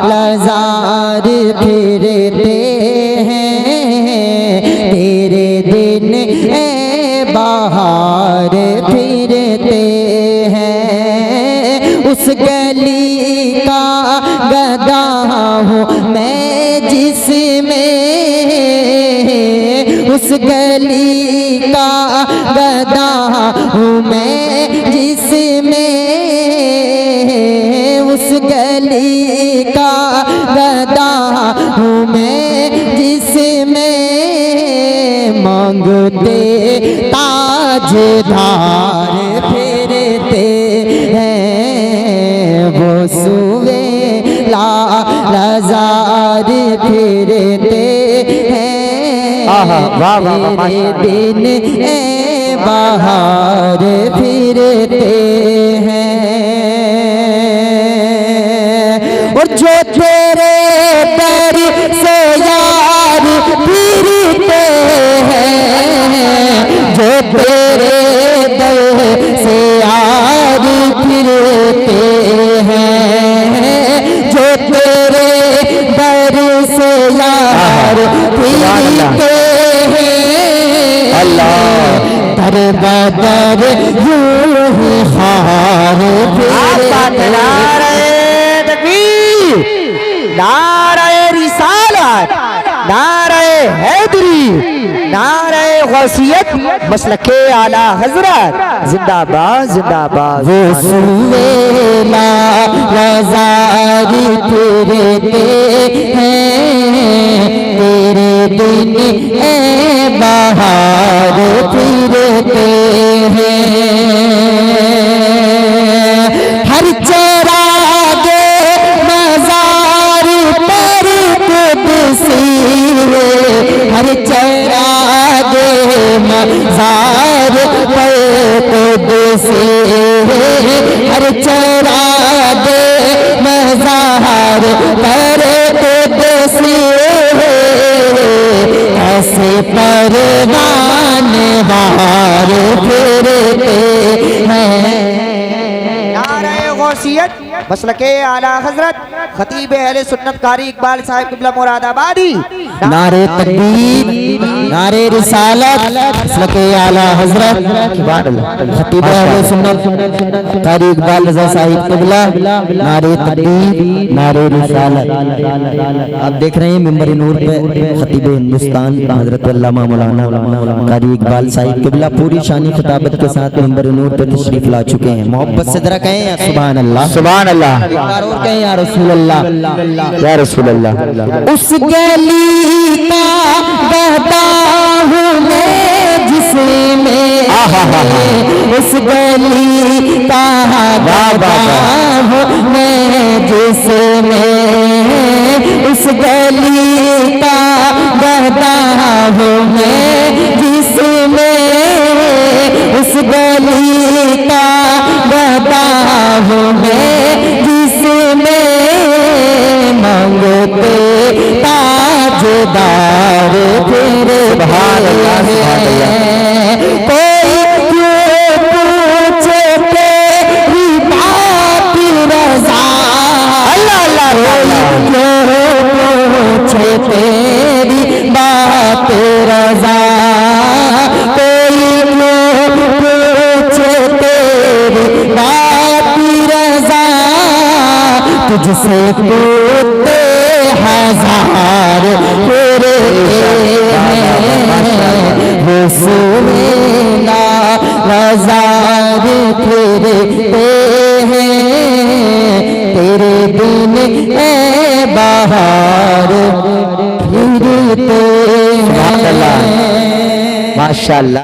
Lazare फिरते हैं, तेरे दिन बाहर फिरते हैं। उस गली का गदा हूँ मैं जिसमें, उस गली का गदा हूँ मैं जिसमें, उस गली का गदा हूँ मैं जिसमें मांगते ताजदार फिरते हैं। वो सुवे लजार फिरते हैं, तेरे दिन बाहर फिरते हैं। और जो तेरे दर से यार फिरते हैं, जो तेरे दर से यार फिरते हैं, जो तेरे दर से यार फिरते हैं, दर बदर यूं ही हार फिरते। नारे रिसालत, नारे हैदरी, नारे गौसियत, मसलके आला हजरत जिंदाबाद जिंदाबाद। वो सुवेला लजार फिरते हैं, तेरे दिन बाहर फिरते हैं। हर चरागे मजार पर कुदसी, हर चरागे मजार पर कुदसी, हर चरागे मजार पर कुदसी, ऐसे परवाने बाहर फिरते हैं। नारे गौसियत, मसलके आला हजरत खतीब अहले सुन्नत कारी इकबाल साहिब क़िबला मुरादाबादी। नारे तकबीर, नारे रिसालत, मसलके आला हजरत खतीब अहले सुन्नत कारी इकबाल रज़ा साहिब क़िबला। नारे तकबीर, नारे रिसालत। आप देख रहे हैं मिंबर नूर पे खतीब हिंदुस्तान हजरत अल्लामा मौलाना कारी इकबाल साहिब क़िबला पूरी शानी खिताबत के साथ मिंबर नूर पे तशरीफ ला चुके हैं। मोहब्बत से जरा कहें सुभान अल्लाह, सुभान अल्लाह। एक बार और कहें या रसूल अल्लाह, या रसूल अल्लाह। उस गली का गदा हूँ मैं जिसमें, उस गली का गदा हूँ मैं जिसमें, उस गली का गदा हूँ मैं जिसमें, उस गली का गदा हूँ मैं जिसमें मांगते ताजदार फिरते हैं। कोई क्यों पूछे तेरी बात रज़ा, अल्लाह अल्लाह, कोई क्यों पूछे तेरी बात रज़ा, कोई क्यों पूछे तेरी बात रज़ा, तुझसे पूछते हजार फिरते हैं। वो सुवेला लजार फिरते हैं, तेरे दिन बाहर फिरते हैं। माशाअल्लाह।